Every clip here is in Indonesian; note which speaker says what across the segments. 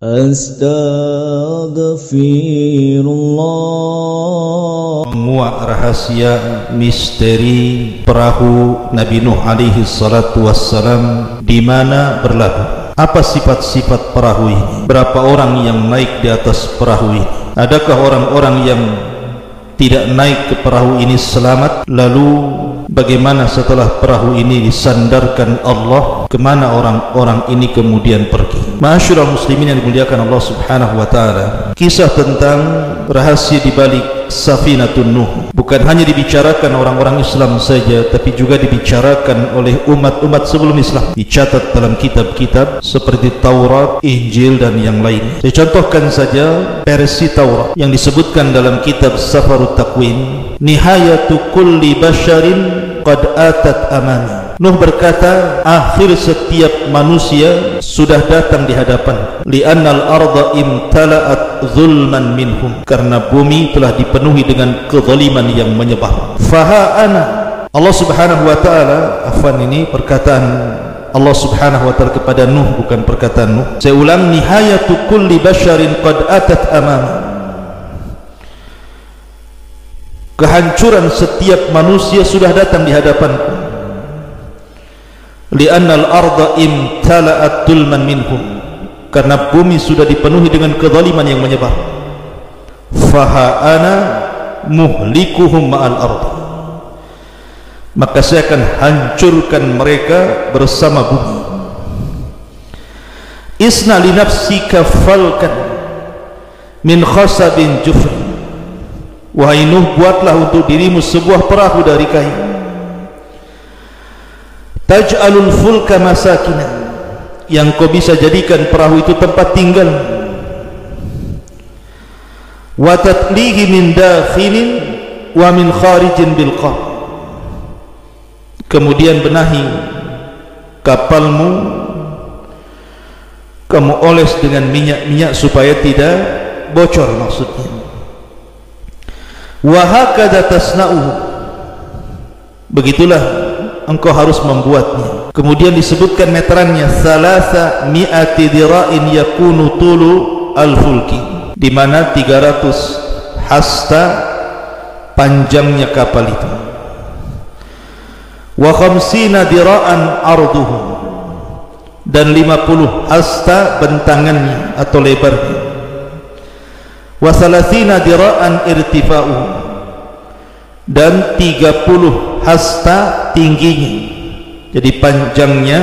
Speaker 1: Astaghfirullah.
Speaker 2: Menguak rahasia misteri perahu Nabi Nuh alaihi salatu wassalam, di mana berlabuh. Apa sifat-sifat perahu ini? Berapa orang yang naik di atas perahu ini? Adakah orang-orang yang tidak naik ke perahu ini selamat? Lalu bagaimana setelah perahu ini disandarkan Allah? Kemana orang-orang ini kemudian pergi? Ma'asyiral muslimin yang dimuliakan Allah subhanahu wa ta'ala, kisah tentang rahasia di balik Safinatun Nuh bukan hanya dibicarakan orang-orang Islam saja, tapi juga dibicarakan oleh umat-umat sebelum Islam. Dicatat dalam kitab-kitab seperti Taurat, Injil dan yang lain. Saya contohkan saja versi Taurat yang disebutkan dalam kitab Safarut Taqwim, nihayatu kulli basharin qad atat amani. Nuh berkata, akhir setiap manusia sudah datang di hadapan. Li'annal arda imtala'at zulman minhum, karena bumi telah dipenuhi dengan kezaliman yang menyebar. Faha ana, Allah subhanahu wa ta'ala, afwan, ini perkataan Allah subhanahu wa ta'ala kepada Nuh, bukan perkataan Nuh. Saya ulang, nihayatu kulli basharin qad atat amami. Kehancuran setiap manusia sudah datang di hadapanku. Li'annal arda imtala'at zulman minhum, karena bumi sudah dipenuhi dengan kezaliman yang menyebar. Faha ana muhlikuhum ma'al ardi, maka saya akan hancurkan mereka bersama bumi. Isna li nafsika falkan min khasabin jufr, wahai Nuh, buatlah untuk dirimu sebuah perahu dari kayu. Taj'alul fulka masakina, yang kau bisa jadikan perahu itu tempat tinggal. Wa tatlihi min dakhilin wa min kharijin bil qab, kemudian benahi kapalmu, kamu oles dengan minyak-minyak supaya tidak bocor, maksudnya. Wa hakadha tasna'uhu, begitulah engkau harus membuatnya. Kemudian disebutkan meterannya, salasa mi'ati dira'in yakunu tulu al-fulki, di mana 300 hasta panjangnya kapal itu. Wa khamsina dira'an arduhu, dan 50 hasta bentangannya atau lebarnya. Wa thalathina dira'an irtifa'uhu, dan 30 hasta tingginya. Jadi panjangnya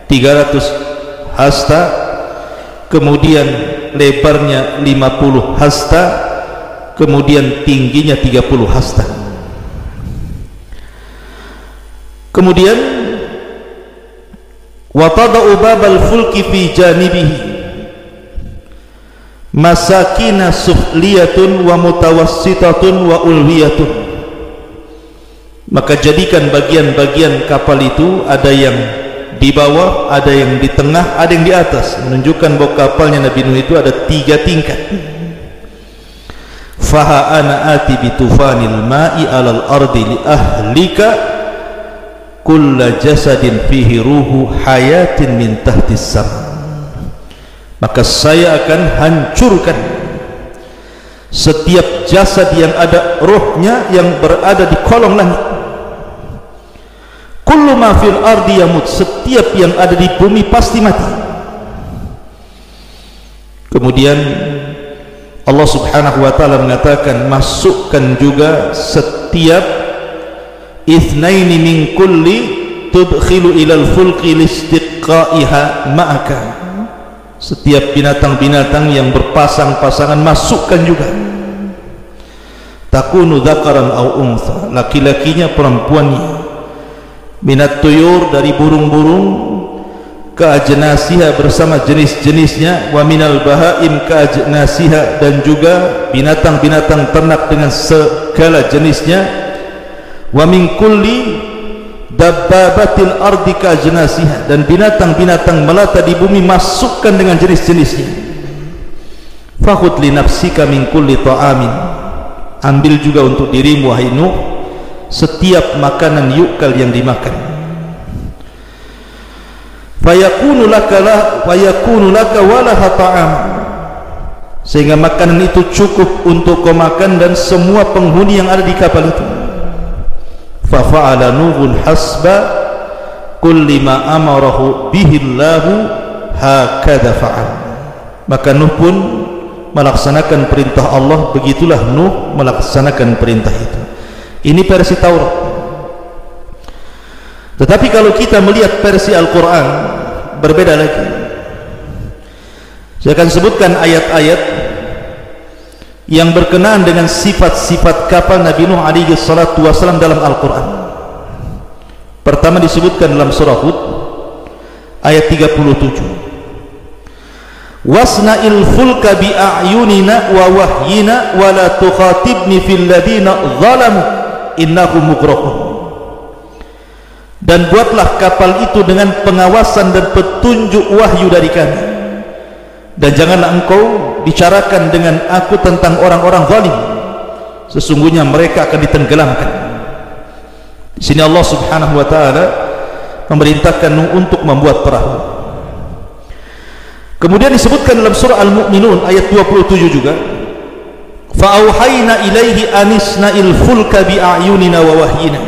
Speaker 2: 300 hasta, kemudian lebarnya 50 hasta, kemudian tingginya 30 hasta. Kemudian wa tada'u babal fulki fi janibihi masakina sufliyatun wa mutawassitatun wa ulwiyatun, maka jadikan bagian-bagian kapal itu ada yang di bawah, ada yang di tengah, ada yang di atas, menunjukkan bahwa kapalnya Nabi Nuh itu ada 3 tingkat. Faha ana ati bitufanil ma'i alal ardi li ahlika kulla jasadin fihi ruhu hayatin min tahtis sama, maka saya akan hancurkan setiap jasad yang ada rohnya yang berada di kolong langit. Kullu ma fil ardi yamut, setiap yang ada di bumi pasti mati. Kemudian Allah subhanahu wa ta'ala mengatakan, masukkan juga setiap ithnaini min kulli tudkhilu ilal fulqi listiqaiha ma'aka, setiap binatang-binatang yang berpasang-pasangan masukkan juga. Takunu dzakaran au untha, laki-lakinya perempuannya. Minat tuyur, dari burung-burung, ke ajnasiha bersama jenis-jenisnya, wa minal bahaim ke ajnasiha, dan juga binatang-binatang ternak dengan segala jenisnya, wa min kulli dabbabatil ardi ka ajnasiha, dan binatang-binatang melata di bumi masukkan dengan jenis-jenisnya. Fakhudh li nafsika min kulli ta'amin, ambil juga untuk dirimu wahai Nuh setiap makanan yukal yang dimakan. fayakunu laka walaha ta'am, sehingga makanan itu cukup untuk kau makan dan semua penghuni yang ada di kapal itu. Fa fa'ala Nuhun hasba kulli ma amarahu bihi Allahu hakadha fa'al. Maka Nuh pun melaksanakan perintah Allah, begitulah Nuh melaksanakan perintah itu. Ini versi Taurat. Tetapi kalau kita melihat versi Al-Quran, berbeda lagi. Saya akan sebutkan ayat-ayat yang berkenaan dengan sifat-sifat kapal Nabi Nuh alaihi salatu wasallam dalam Al-Quran. Pertama disebutkan dalam surah Hud ayat 37, wasna'il fulka bi'ayunina wa wahyina wa la tukhatibni fil ladina zalamu innahum mughraqun. Dan buatlah kapal itu dengan pengawasan dan petunjuk wahyu dari kami, dan janganlah engkau bicarakan dengan aku tentang orang-orang zalim, sesungguhnya mereka akan ditenggelamkan. Di sini Allah Subhanahu wa taala memerintahkan Nuh untuk membuat perahu. Kemudian disebutkan dalam surah Al-Mu'minun ayat 27 juga, fa auhayna ilaihi anisna'il fulka bi a'yunina wa wahyina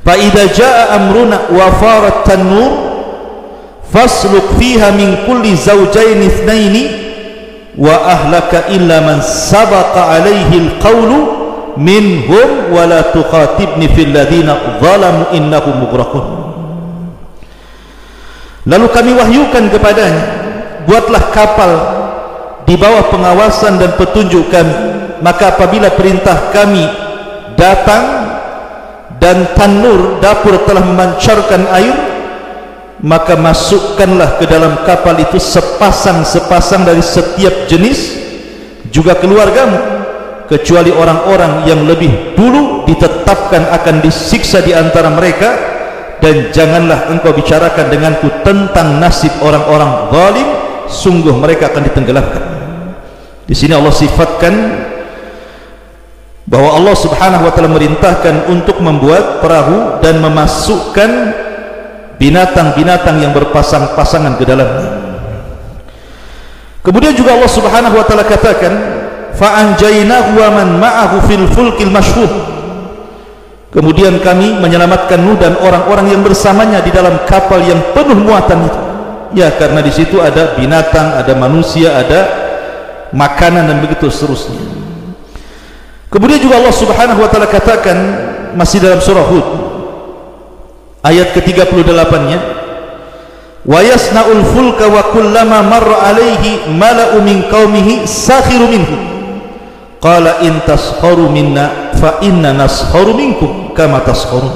Speaker 2: fa idza jaa amruna wa farat tanur fasluk fiha min kulli zawjayn ithnaini wa ahlaka illa man sabaqa alaihi alqawlu minhum wa la tukhatibni fil ladina zalamu innahum mughraqun. Lalu kami wahyukan kepadanya, buatlah kapal di bawah pengawasan dan petunjuk kami, maka apabila perintah kami datang dan tanur dapur telah memancarkan air, maka masukkanlah ke dalam kapal itu sepasang-sepasang dari setiap jenis, juga keluargamu, kecuali orang-orang yang lebih dulu ditetapkan akan disiksa di antara mereka, dan janganlah engkau bicarakan denganku tentang nasib orang-orang zalim, sungguh mereka akan ditenggelamkan. Di sini Allah sifatkan bahwa Allah Subhanahu wa taala merintahkan untuk membuat perahu dan memasukkan binatang-binatang yang berpasang-pasangan ke dalamnya. Kemudian juga Allah Subhanahu wa taala katakan, fa anjaynahu wa man ma'ahu fil fulkil mashhur. Kemudian kami menyelamatkan Nuh dan orang-orang yang bersamanya di dalam kapal yang penuh muatan itu. Ya, karena di situ ada binatang, ada manusia, ada makanan dan begitu seterusnya. Kemudian juga Allah Subhanahu wa taala katakan masih dalam surah Hud ayat ke-38-nya, wa yasna'ul fulka wa kullama marra alaihi mala'u min qaumihi sakhiru minhu qala in tasharu minna fa inna nasharu minkum kama tasharun.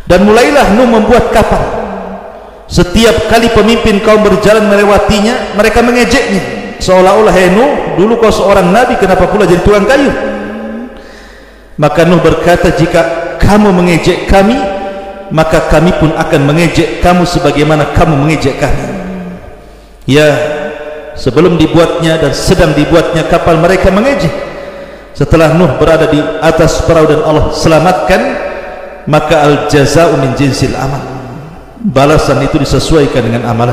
Speaker 2: Dan mulailah Nuh membuat kapal. Setiap kali pemimpin kaum berjalan melewatinya, mereka mengejeknya, seolah-olah, hei Nuh, dulu kau seorang nabi, kenapa pula jadi tukang kayu? Maka Nuh berkata, jika kamu mengejek kami, maka kami pun akan mengejek kamu sebagaimana kamu mengejek kami. Ya, sebelum dibuatnya dan sedang dibuatnya kapal, mereka mengejek. Setelah Nuh berada di atas perahu dan Allah selamatkan, maka al-jaza'u min jinsil amal, balasan itu disesuaikan dengan amalan.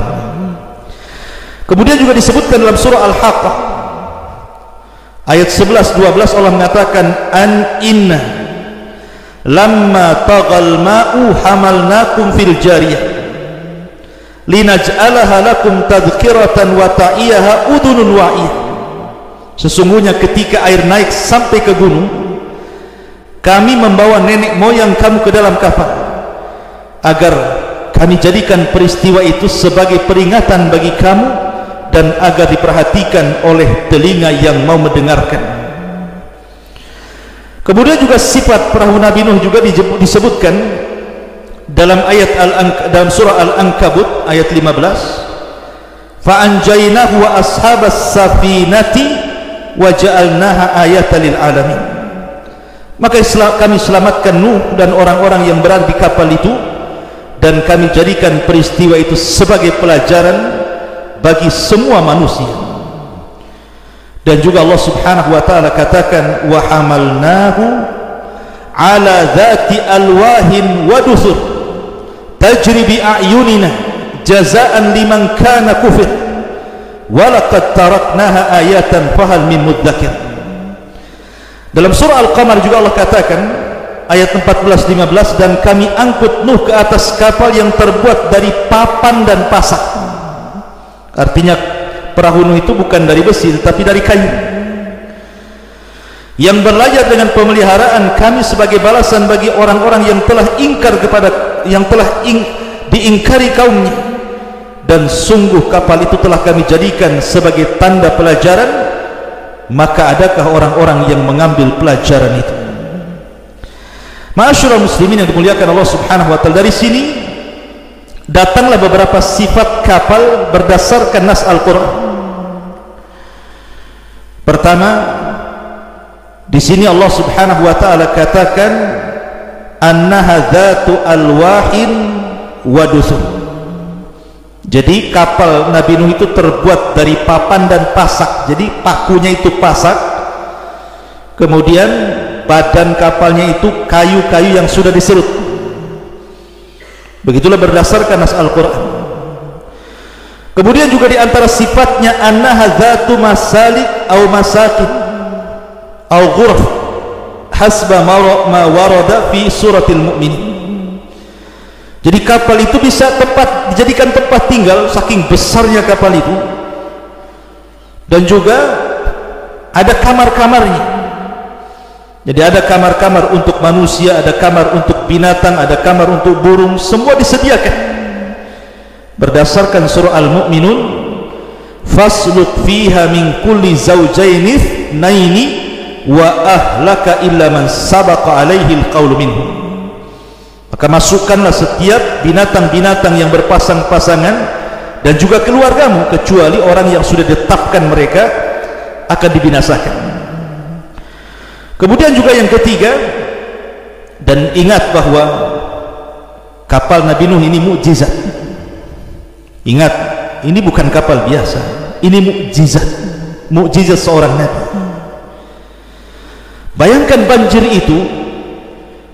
Speaker 2: Kemudian juga disebutkan dalam surah Al-Haqqah ayat 11-12, Allah mengatakan, an inna lamma taghal ma'u hamalnakum fil jariyah linaj'alaha lakum tadhkiratan wa ta'iyaha udhunun wa'iyah. Sesungguhnya ketika air naik sampai ke gunung, kami membawa nenek moyang kamu ke dalam kapal agar kami jadikan peristiwa itu sebagai peringatan bagi kamu dan agar diperhatikan oleh telinga yang mau mendengarkan. Kemudian juga sifat perahu Nabi Nuh juga disebutkan dalam ayat dalam surah Al-Ankabut ayat 15, fa anjaynahu wa ashabas safinati wa ja'alnaha ayatan lil alamin. Maka kami selamatkan Nuh dan orang-orang yang berada di kapal itu, dan kami jadikan peristiwa itu sebagai pelajaran bagi semua manusia. Dan juga Allah Subhanahu wa taala katakan, wa hamalnahu ala dzati alwahin wa dusur tajri bi a'yunina jazaan liman kana kufir wa laqad taraknaha ayatan fahal min mudzakir. Dalam surah Al-Qamar juga Allah katakan ayat 14-15, dan kami angkut Nuh ke atas kapal yang terbuat dari papan dan pasak. Artinya perahu Nuh itu bukan dari besi tetapi dari kayu, yang berlayar dengan pemeliharaan kami sebagai balasan bagi orang-orang yang telah ingkar diingkari kaumnya. Dan sungguh kapal itu telah kami jadikan sebagai tanda pelajaran, maka adakah orang-orang yang mengambil pelajaran itu? Ma'asyiral muslimin yang dimuliakan Allah Subhanahu wa taala, dari sini datanglah beberapa sifat kapal berdasarkan nas Al-Qur'an. Pertama, di sini Allah Subhanahu wa taala katakan annaha dzatu alwahin wa dusur. Jadi kapal Nabi Nuh itu terbuat dari papan dan pasak. Jadi pakunya itu pasak, kemudian badan kapalnya itu kayu-kayu yang sudah diserut. Begitulah berdasarkan nas Al-Quran. Kemudian juga di antara sifatnya annaha dzatu masalik au masakin au ghuraf hasba ma warada fi suratil mu'minin. Jadi kapal itu bisa dijadikan tempat tinggal, saking besarnya kapal itu. Dan juga ada kamar-kamarnya. Jadi ada kamar-kamar untuk manusia, ada kamar untuk binatang, ada kamar untuk burung, semua disediakan. Berdasarkan surah Al-Mu'minun, fasluk fiha min kulli zawjaini itsnaini wa ahlaka illa man sabaqa alaihi alqaulu minhum. Maka masukkanlah setiap binatang-binatang yang berpasang-pasangan dan juga keluargamu, kecuali orang yang sudah ditetapkan mereka akan dibinasakan. Kemudian juga yang ketiga, dan ingat bahwa kapal Nabi Nuh ini mukjizat. Ingat, ini bukan kapal biasa, ini mukjizat, mukjizat seorang Nabi. Bayangkan banjir itu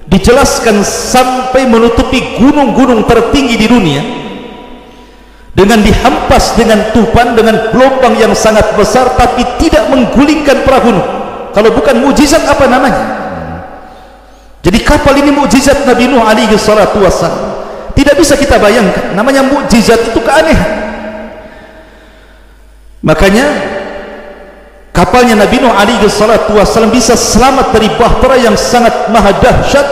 Speaker 2: dijelaskan sampai menutupi gunung-gunung tertinggi di dunia, dengan dihempas dengan tufan, dengan gelombang yang sangat besar, tapi tidak menggulingkan perahu Nuh. Kalau bukan mukjizat apa namanya? Jadi kapal ini mukjizat Nabi Nuh alaihi salatu wassalam. Tidak bisa kita bayangkan, namanya mukjizat itu keanehan. Makanya kapalnya Nabi Nuh alaihi salatu wassalam bisa selamat dari bahtera yang sangat maha dahsyat,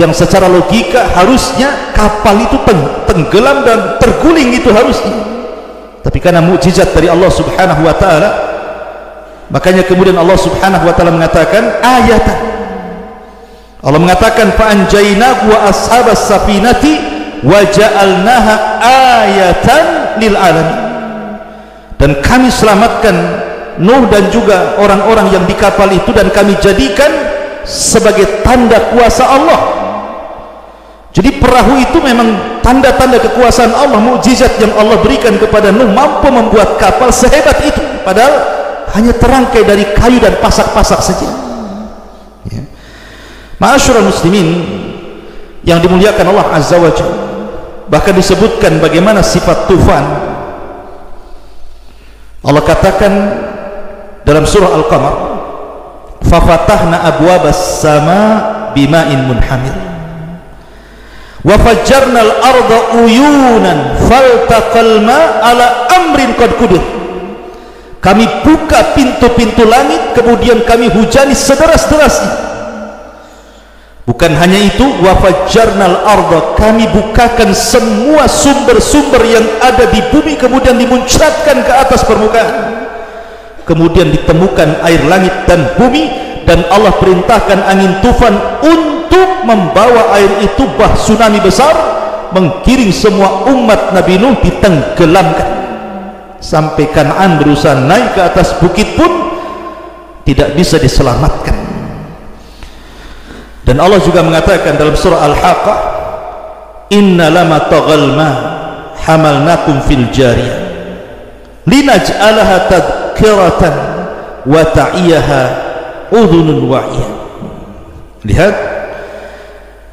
Speaker 2: yang secara logika harusnya kapal itu tenggelam dan terguling, itu harusnya. Tapi karena mukjizat dari Allah Subhanahu wa taala, makanya kemudian Allah Subhanahu wa taala mengatakan ayatan. Allah mengatakan fa anjaynahu wa ashabas safinati wa ja'alnaha ayatan lil alamin. Dan kami selamatkan Nuh dan juga orang-orang yang di kapal itu, dan kami jadikan sebagai tanda kuasa Allah. Jadi perahu itu memang tanda-tanda kekuasaan Allah, mukjizat yang Allah berikan kepada Nuh, mampu membuat kapal sehebat itu, padahal hanya terangkai dari kayu dan pasak-pasak saja. Ya. Ma'asyiral muslimin yang dimuliakan Allah Azza wa Jalla, bahkan disebutkan bagaimana sifat tufan. Allah katakan dalam surah Al-Qamar, fafatahna abwabas sama bima'in munhamir wa fajjarna al-arda uyunan faltaqal ma ala amrin qad qudir. Kami buka pintu-pintu langit, kemudian kami hujani sederas-derasnya. Bukan hanya itu, wa fajjarna al-arda, kami bukakan semua sumber-sumber yang ada di bumi, kemudian dimuncratkan ke atas permukaan. Kemudian ditemukan air langit dan bumi, dan Allah perintahkan angin tufan untuk membawa air itu, bah tsunami besar, menggiring semua umat Nabi Nuh, ditenggelamkan. Sampai Kan'an berusaha naik ke atas bukit pun tidak bisa diselamatkan. Dan Allah juga mengatakan dalam surah Al-Haqqah, inna lama taghal ma hamalnakum fil jariyah linaj'alaha tadhkiratan wa ta'iyaha udhunun wa'iyah. Lihat,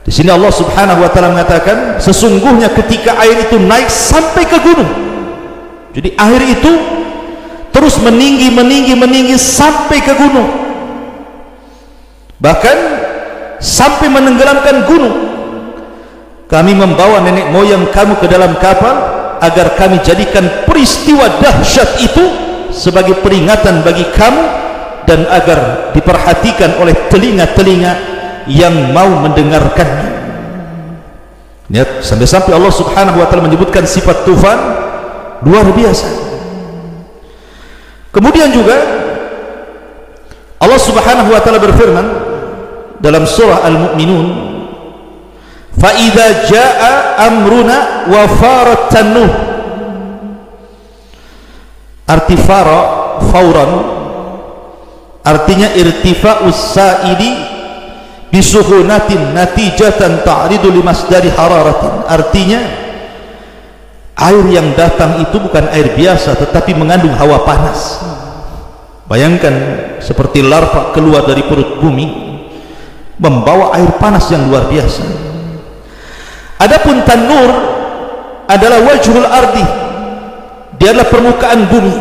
Speaker 2: Di sini Allah Subhanahu wa taala mengatakan sesungguhnya ketika air itu naik sampai ke gunung. Jadi air itu terus meninggi sampai ke gunung. Bahkan sampai menenggelamkan gunung. Kami membawa nenek moyang kamu ke dalam kapal agar kami jadikan peristiwa dahsyat itu sebagai peringatan bagi kamu dan agar diperhatikan oleh telinga-telinga yang mau mendengarkannya. Lihat, sampai-sampai Allah Subhanahu wa taala menyebutkan sifat tufan luar biasa. Kemudian juga Allah Subhanahu wa taala berfirman dalam surah Al-Mu'minun, fa idza jaa amruna wa farat tanuh. Arti fara fauran artinya irtifa'us sa'idi bisuhunatin natijatan ta'ridu limasdari hararatin. Artinya air yang datang itu bukan air biasa tetapi mengandung hawa panas. Bayangkan seperti larva keluar dari perut bumi membawa air panas yang luar biasa. Adapun tanur adalah wajhul ardi, dia adalah permukaan bumi.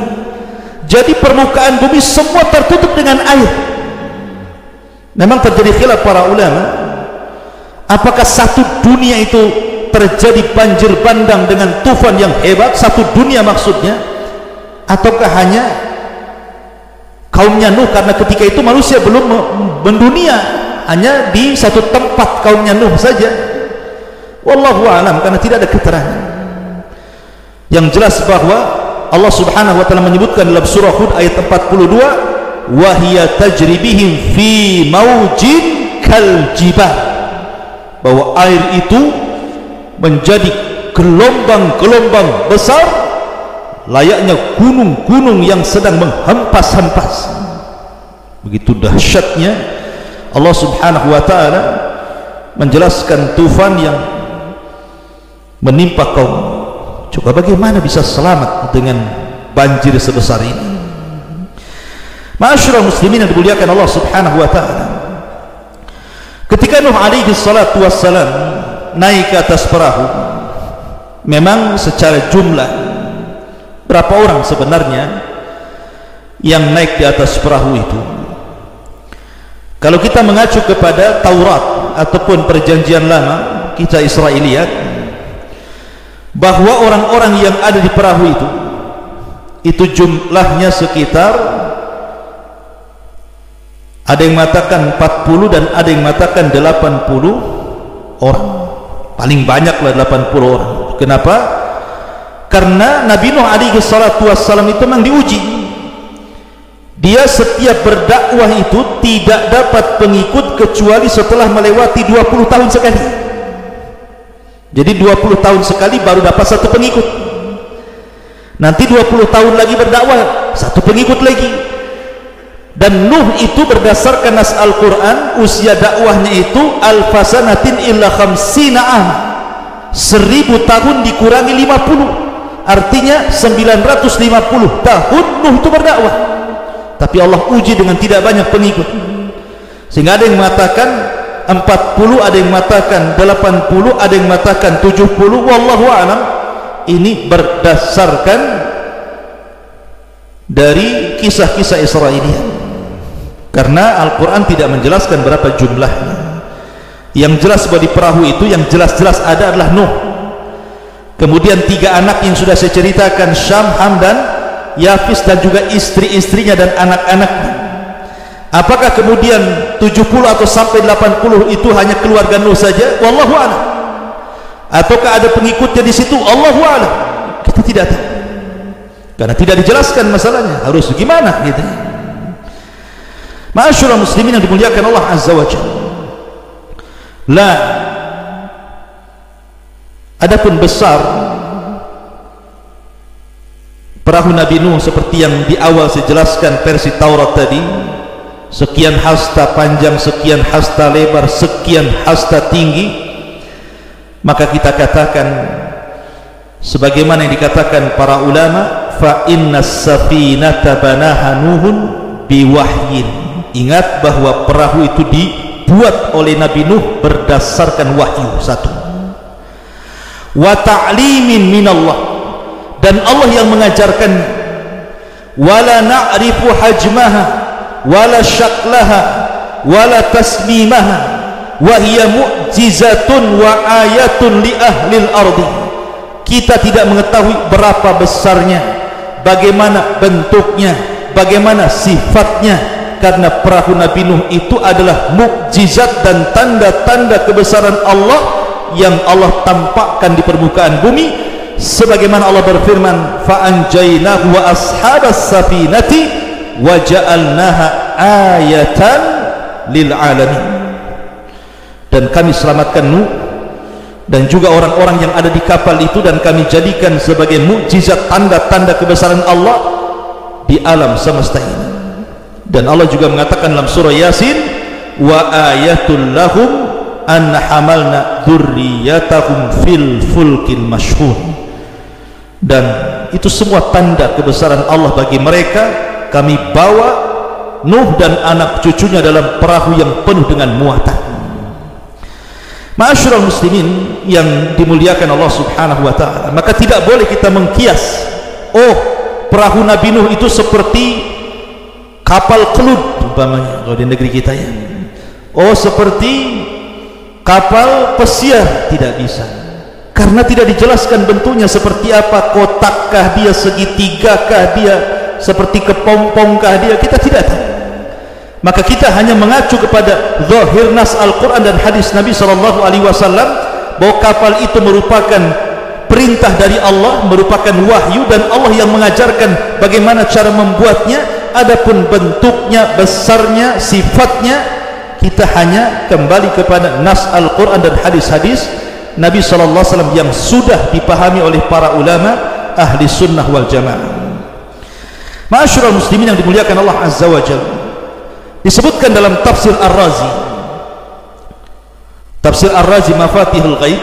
Speaker 2: Jadi permukaan bumi semua tertutup dengan air. Memang terjadi khilaf para ulama, apakah satu dunia itu terjadi banjir bandang dengan tufan yang hebat, satu dunia maksudnya, ataukah hanya kaumnya Nuh, karena ketika itu manusia belum mendunia, hanya di satu tempat kaumnya Nuh saja. Wallahu a'lam, karena tidak ada keterangan. Yang jelas bahwa Allah Subhanahu wa taala menyebutkan dalam surah Hud ayat 42, wahia tajri bihim fi maujin kal jibal, bahwa air itu menjadi gelombang-gelombang besar layaknya gunung-gunung yang sedang menghempas-hempas. Begitu dahsyatnya Allah Subhanahu wa taala menjelaskan tufan yang menimpa kaum. Coba bagaimana bisa selamat dengan banjir sebesar ini? Ma'asyiral muslimin yang dimuliakan Allah Subhanahu wa taala, ketika Nuh alaihi salatu wassalam naik ke atas perahu, memang secara jumlah berapa orang sebenarnya yang naik di atas perahu itu? Kalau kita mengacu kepada Taurat ataupun perjanjian lama, kisah Israiliyat, bahwa orang-orang yang ada di perahu itu jumlahnya sekitar, ada yang mengatakan 40 dan ada yang mengatakan 80 orang. Paling banyaklah 80 orang. Kenapa? Karena Nabi Nuh alaihi salatu wassalam itu memang diuji. Dia setiap berdakwah itu tidak dapat pengikut kecuali setelah melewati 20 tahun sekali. Jadi 20 tahun sekali baru dapat satu pengikut. Nanti 20 tahun lagi berdakwah, satu pengikut lagi. Dan Nuh itu berdasarkan nas Al-Quran usia dakwahnya itu alfasanatin illa khamsina am, 1000 tahun dikurangi 50, artinya 950 tahun Nuh itu berdakwah. Tapi Allah uji dengan tidak banyak pengikut, sehingga ada yang mengatakan 40, ada yang mengatakan 80, ada yang mengatakan 70. Wallahu a'lam. Ini berdasarkan dari kisah-kisah Israiliyat, karena Al-Quran tidak menjelaskan berapa jumlahnya. Yang jelas bahwa di perahu itu yang jelas-jelas ada adalah Nuh, kemudian 3 anak yang sudah saya ceritakan, Syam, Ham dan Yafis, dan juga istri-istrinya dan anak-anaknya. Apakah kemudian 70 atau sampai 80 itu hanya keluarga Nuh saja? Wallahu a'lam. Ataukah ada pengikutnya di situ? Allahu a'lam. Kita tidak tahu, karena tidak dijelaskan masalahnya harus gimana gitu. Ma'asyiral muslimin yang dimuliakan Allah Azza wa Jalla. La, adapun besar perahu Nabi Nuh seperti yang di awal saya jelaskan versi Taurat tadi, sekian hasta panjang, sekian hasta lebar, sekian hasta tinggi, maka kita katakan sebagaimana yang dikatakan para ulama, fa innas safinata banaha Nuhun biwahyin. Ingat bahwa perahu itu dibuat oleh Nabi Nuh berdasarkan wahyu. Satu, wa ta'limin minallah, dan Allah yang mengajarkan. Wala na'rifu hajmaha wala syaklaha wala tasmimaha wa hiya mu'jizatun wa ayatun li ahlil ardi. Kita tidak mengetahui berapa besarnya, bagaimana bentuknya, bagaimana sifatnya, karena perahu Nabi Nuh itu adalah mukjizat dan tanda-tanda kebesaran Allah yang Allah tampakkan di permukaan bumi, sebagaimana Allah berfirman, fa anjaynahu wa ashabas safinati wa ja'alnaha ayatan lil alamin. Dan kami selamatkan Nuh dan juga orang-orang yang ada di kapal itu, dan kami jadikan sebagai mukjizat, tanda-tanda kebesaran Allah di alam semesta ini. Dan Allah juga mengatakan dalam surah Yasin, wa ayatul lahum an hamalna dzurriyyatahum fil fulkil mashhun. Dan itu semua tanda kebesaran Allah bagi mereka. Kami bawa Nuh dan anak cucunya dalam perahu yang penuh dengan muatan. Ma'asyiral muslimin yang dimuliakan Allah subhanahu wa ta'ala, maka tidak boleh kita mengkias, oh perahu Nabi Nuh itu seperti kapal kelut umpamanya kalau di negeri kita ya, oh seperti kapal pesiar. Tidak bisa, karena tidak dijelaskan bentuknya seperti apa, kotakkah dia, segitigakah dia, seperti kepompongkah dia, kita tidak tahu. Maka kita hanya mengacu kepada zahir nas Al-Quran dan hadis Nabi SAW bahwa kapal itu merupakan perintah dari Allah, merupakan wahyu, dan Allah yang mengajarkan bagaimana cara membuatnya. Adapun bentuknya, besarnya, sifatnya, kita hanya kembali kepada nas Al-Quran dan hadis-hadis Nabi SAW yang sudah dipahami oleh para ulama ahli sunnah wal jamaah. Ma'asyiral muslimin yang dimuliakan Allah Azza wa Jalla, disebutkan dalam tafsir Ar-Razi, tafsir Ar-Razi Mafatihul Ghaib,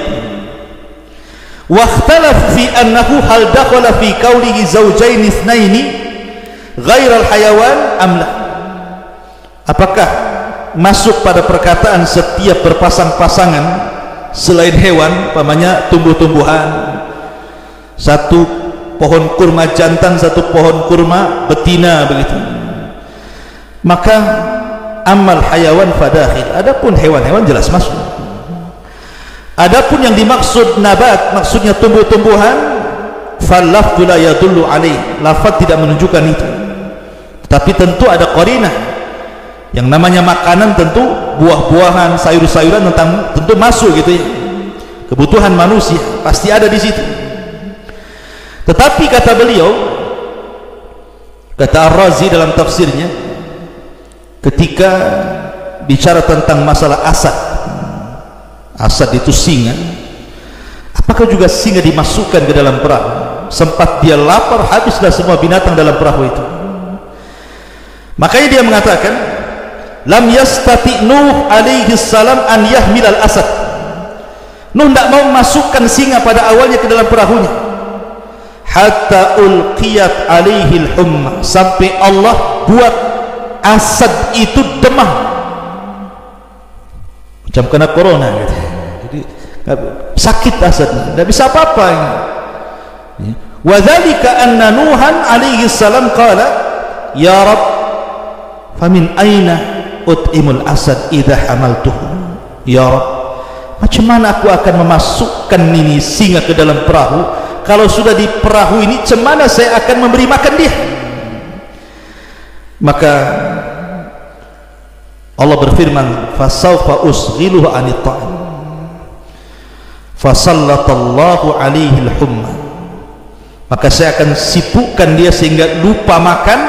Speaker 2: wa ikhtalaf fi annahu hal dakhala fi qawlihi zawjayn itsnaini ghairal hayawan am la. Apakah masuk pada perkataan setiap berpasang-pasangan selain hewan, umpamanya tumbuh-tumbuhan, satu pohon kurma jantan, satu pohon kurma betina, begitu. Maka amal hayawan fadakhil, adapun hewan-hewan jelas masuk. Adapun yang dimaksud nabat, maksudnya tumbuh-tumbuhan, fal-lafdhu la yadullu alaih, lafaz tidak menunjukkan itu. Tapi tentu ada qarinah. Yang namanya makanan tentu buah-buahan, sayur-sayuran tentu masuk gitu ya. Kebutuhan manusia pasti ada di situ. Tetapi kata beliau, kata Ar-Razi dalam tafsirnya, ketika bicara tentang masalah asad, asad itu singa, apakah juga singa dimasukkan ke dalam perahu? Sempat dia lapar, habislah semua binatang dalam perahu itu. Makanya dia mengatakan, lam yastati Nuh alaihi salam an yahmil al asad. Nuh tidak mau masukkan singa pada awalnya ke dalam perahunya, hatta ulqiyat alaihi al-humma, sampai Allah buat asad itu demam, macam kena corona gitu. Jadi sakit asadnya, tidak bisa apa-apa. Wa dzalika anna Nuhan alaihi salam qala ya Rabb famin aina ut'imul asad idza hamaltuhu. Ya Rabb, macam mana aku akan memasukkan ini singa ke dalam perahu? Kalau sudah di perahu ini, macam mana saya akan memberi makan dia? Maka Allah berfirman, fasawfa usghiluhu anit ta'am fasallatallahu alaihi al-humma, maka saya akan sibukkan dia sehingga lupa makan.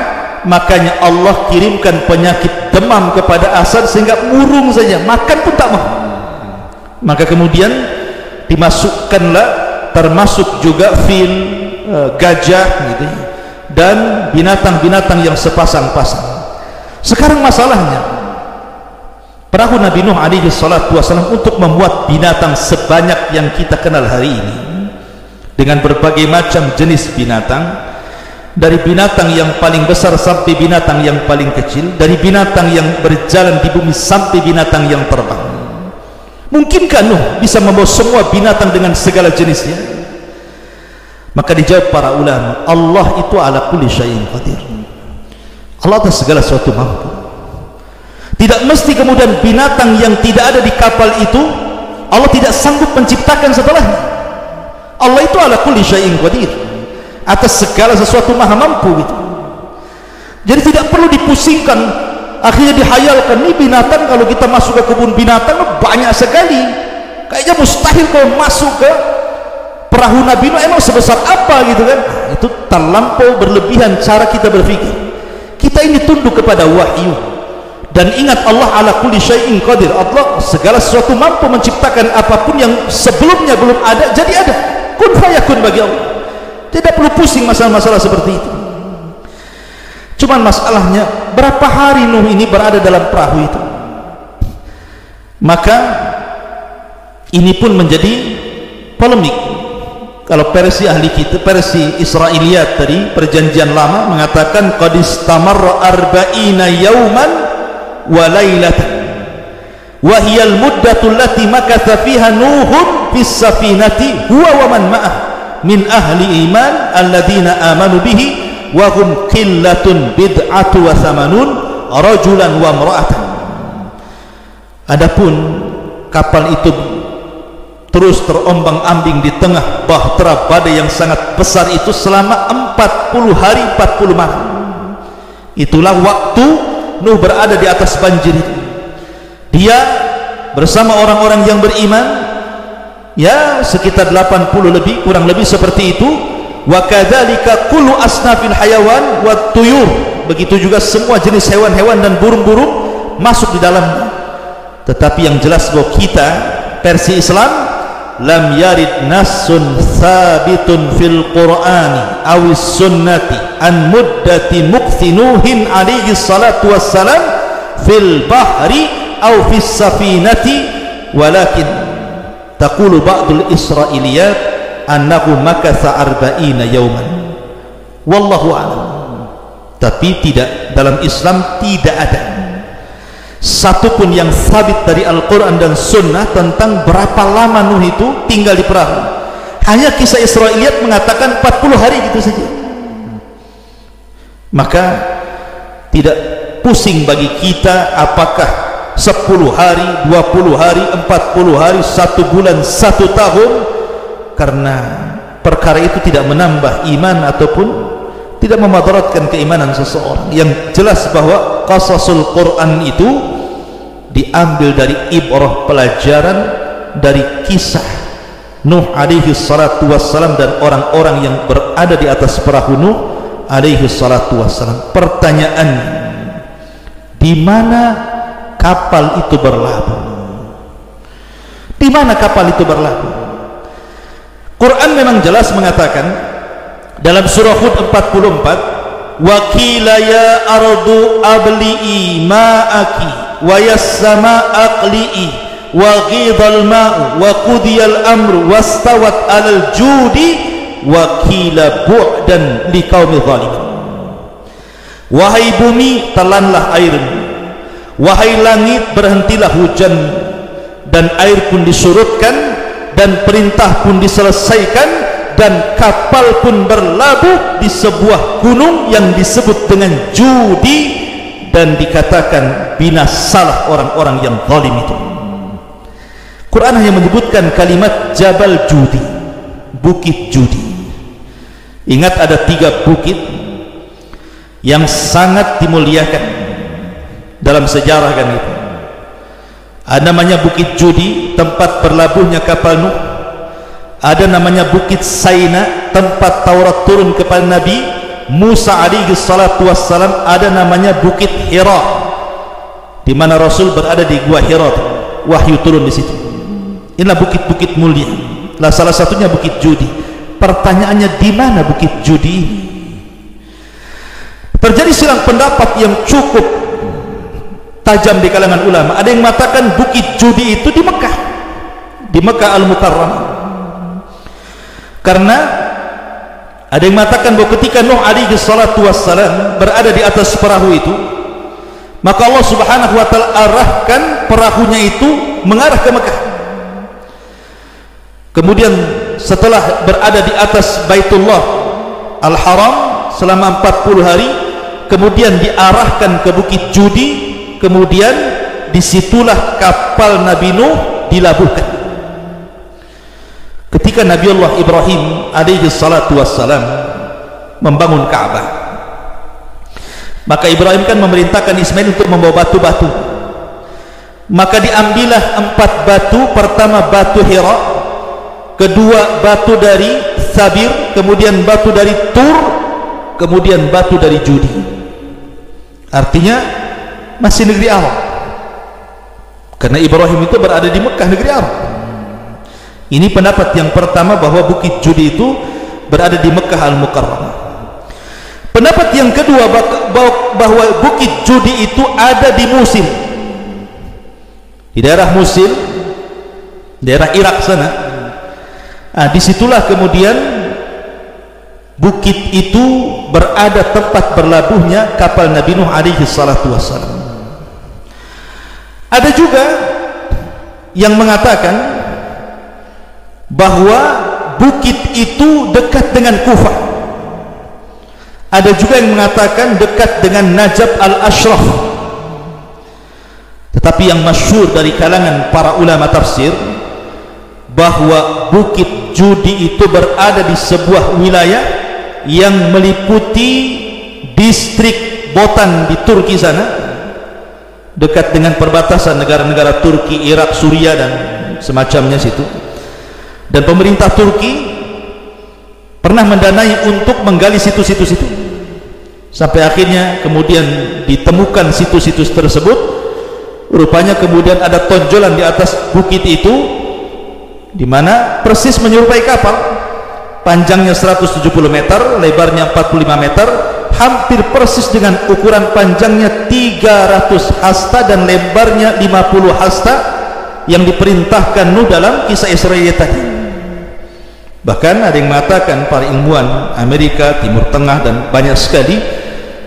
Speaker 2: Makanya Allah kirimkan penyakit demam kepada asad sehingga murung saja, makan pun tak mau. Maka kemudian dimasukkanlah, termasuk juga fil, gajah gitu, dan binatang-binatang yang sepasang-pasang. Sekarang masalahnya, perahu Nabi Nuh alaihi salatu wasallam untuk membuat binatang sebanyak yang kita kenal hari ini, dengan berbagai macam jenis binatang, dari binatang yang paling besar sampai binatang yang paling kecil, dari binatang yang berjalan di bumi sampai binatang yang terbang. Mungkinkah Nuh bisa membawa semua binatang dengan segala jenisnya? Maka dijawab para ulama, Allah itu ala kulli syai'in qadir. Allah atas segala sesuatu mampu. Tidak mesti kemudian binatang yang tidak ada di kapal itu Allah tidak sanggup menciptakan setelahnya. Allah itu ala kulli syai'in qadir, atas segala sesuatu maha mampu gitu. Jadi tidak perlu dipusingkan, akhirnya dihayalkan nih binatang, kalau kita masuk ke kebun binatang banyak sekali, kayaknya mustahil kalau masuk ke perahu Nabi Nuh, emang sebesar apa gitu kan. Itu terlampau berlebihan cara kita berpikir. Kita ini tunduk kepada wahyu. Dan ingat, Allah ala kulli syai'in qadir. Allah segala sesuatu mampu menciptakan apapun yang sebelumnya belum ada jadi ada. Kun fayakun bagi Allah. Tidak perlu pusing masalah-masalah seperti itu. Cuman masalahnya, berapa hari Nuh ini berada dalam perahu itu? Maka ini pun menjadi polemik. Kalau versi ahli kita, versi Israiliyat tadi, perjanjian lama mengatakan qad istamarra arba'ina yawman wa lailatan wa hiya al-muddatu allati makatha fiha Nuhun fis safinati huwa wa man ma'ah min ahli iman alladhina amanu bihi wa hum qillatun bid'atu wa thamanun rajulan wa imra'atan. Adapun kapal itu terus terombang-ambing di tengah bahtera badai yang sangat besar itu selama 40 hari 40 malam. Itulah waktu Nuh berada di atas banjir itu. Dia bersama orang-orang yang beriman, ya sekitar 80 lebih, kurang lebih seperti itu. Wa kadzalika kullu asnafil hayawan wat tuyur, begitu juga semua jenis hewan-hewan dan burung-burung masuk di dalamnya. Tetapi yang jelas bahwa kita versi Islam, lam yarid nassun thabitun fil qur'ani awis sunnati an muddati muqtinuhin alaihi salatu wassalam fil bahri aw fis safinati, walakin taqulu ba'dul israiliyat annahu makatha arba'ina yawman wallahu a'lam. Tapi tidak, dalam Islam tidak ada satupun yang sabit dari Al-Quran dan Sunnah tentang berapa lama Nuh itu tinggal di perahu. Hanya kisah Israiliyat mengatakan 40 hari gitu saja. Maka tidak pusing bagi kita apakah 10 hari, 20 hari, 40 hari, 1 bulan, 1 tahun, karena perkara itu tidak menambah iman ataupun tidak memadaratkan keimanan seseorang. Yang jelas bahwa qasasul Quran itu diambil dari ibrah, pelajaran dari kisah Nuh alaihi salatu wassalam dan orang-orang yang berada di atas perahu Nuh alaihi salatu wassalam. Pertanyaannya, di mana kapal itu berlabuh? Di mana kapal itu berlabuh? Quran memang jelas mengatakan dalam surah Hud 44, wa qila ya ardu abli'i ma'aki wa yassama aqli'i wa ghidal ma'u wa qudiyal amru wastawat alal judi wa qila bu'dan liqaumi zalimin. Wahai bumi, telanlah airmu, wahai langit, berhentilah hujan, dan air pun disurutkan dan perintah pun diselesaikan, dan kapal pun berlabuh di sebuah gunung yang disebut dengan Judi, dan dikatakan binasalah orang-orang yang zalim itu. Quran hanya menyebutkan kalimat Jabal Judi, Bukit Judi. Ingat, ada 3 bukit yang sangat dimuliakan dalam sejarah kan itu. Ada namanya Bukit Judi, tempat berlabuhnya kapal Nuh. Ada namanya Bukit Saina, tempat Taurat turun kepada Nabi Musa alaihi salatu wassalam. Ada namanya Bukit Hira, di mana Rasul berada di Gua Hira, wahyu turun di situ. Inilah bukit-bukit mulia. Lah salah satunya Bukit Judi. Pertanyaannya, di mana Bukit Judi ini? Terjadi silang pendapat yang cukup tajam di kalangan ulama. Ada yang mengatakan Bukit Judi itu di Mekah, di Mekah Al-Mukarramah. Karena Ada yang mengatakan bahwa ketika Nuh alaihi salatu wassalam berada di atas perahu itu, maka Allah subhanahu wa ta'ala arahkan perahunya itu mengarah ke Mekah. Kemudian setelah berada di atas Baitullah Al-Haram selama 40 hari, kemudian diarahkan ke Bukit Judi, kemudian disitulah kapal Nabi Nuh dilabuhkan. Ketika Nabi Allah Ibrahim alaihi salatu wassalam membangun Ka'bah, maka Ibrahim kan memerintahkan Ismail untuk membawa batu-batu. Maka diambillah 4 batu. Pertama batu Hira, kedua batu dari Sabir, kemudian batu dari Tur, kemudian batu dari Judi. Artinya masih negeri Arab, karena Ibrahim itu berada di Mekah, negeri Arab. Ini pendapat yang pertama, bahwa Bukit Judi itu berada di Mekah Al-Mukarramah. Pendapat yang kedua, bahwa Bukit Judi itu ada di Musil, di daerah Musil, daerah Irak sana. Disitulah kemudian bukit itu berada tempat berlabuhnya kapal Nabi Nuh alaihi salatu wassalam. Ada juga yang mengatakan bahwa bukit itu dekat dengan Kufah. Ada juga yang mengatakan dekat dengan Najab al-Ashraf. Tetapi yang masyhur dari kalangan para ulama tafsir, bahwa Bukit Judi itu berada di sebuah wilayah yang meliputi distrik Botan di Turki sana, dekat dengan perbatasan negara-negara Turki, Irak, Suria dan semacamnya situ. Dan pemerintah Turki pernah mendanai untuk menggali situs-situs itu, sampai akhirnya kemudian ditemukan situs-situs tersebut. Rupanya kemudian ada tonjolan di atas bukit itu, di mana persis menyerupai kapal. Panjangnya 170 meter, lebarnya 45 meter, hampir persis dengan ukuran panjangnya 300 hasta dan lebarnya 50 hasta yang diperintahkan Nuh dalam kisah Israel tadi. Bahkan ada yang mengatakan, para ilmuwan Amerika, Timur Tengah dan banyak sekali,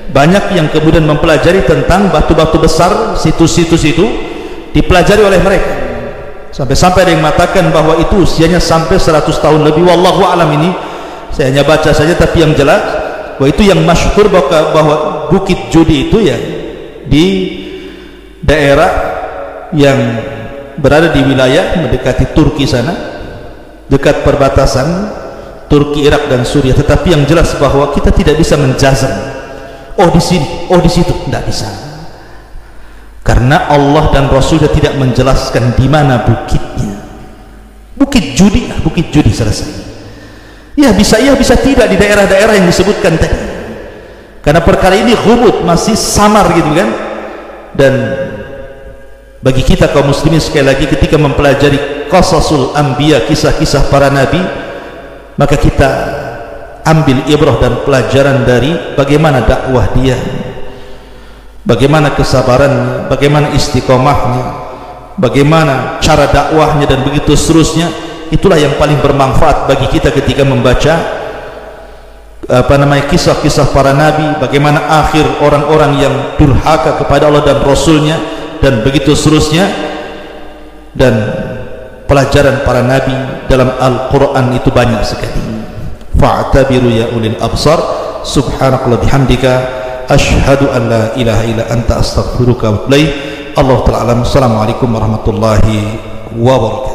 Speaker 2: banyak yang kemudian mempelajari tentang batu-batu besar, situs-situs itu dipelajari oleh mereka, sampai-sampai ada yang mengatakan bahwa itu usianya sampai 100 tahun lebih. Wallahu alam, ini saya hanya baca saja, tapi yang jelas bahwa itu yang masyhur, bahwa Bukit Judi itu ya di daerah yang berada di wilayah mendekati Turki sana, dekat perbatasan Turki, Irak dan Suria. Tetapi yang jelas bahwa kita tidak bisa menjazam, oh di sini, oh di situ, tidak bisa, karena Allah dan Rasulnya tidak menjelaskan di mana bukitnya. Bukit Judi, Bukit Judi selesai. Ya bisa iya, bisa tidak di daerah-daerah yang disebutkan tadi, karena perkara ini ghumud, masih samar gitu kan. Dan bagi kita kaum muslimin, sekali lagi, ketika mempelajari qasasul anbiya, kisah-kisah para nabi, maka kita ambil ibrah dan pelajaran dari bagaimana dakwah dia, bagaimana kesabarannya, bagaimana istiqomahnya, bagaimana cara dakwahnya, dan begitu seterusnya. Itulah yang paling bermanfaat bagi kita ketika membaca kisah-kisah para nabi, bagaimana akhir orang-orang yang durhaka kepada Allah dan Rasulnya, dan begitu seterusnya. Dan pelajaran para nabi dalam Al-Quran itu banyak sekali. Fa'tabiru ya ulil absar. Subhanakallah bihamdika, asyhadu an la ilaha illa anta astaghfiruka wa atubu ilaik. Allah ta'ala alam. Assalamualaikum warahmatullahi wabarakatuh.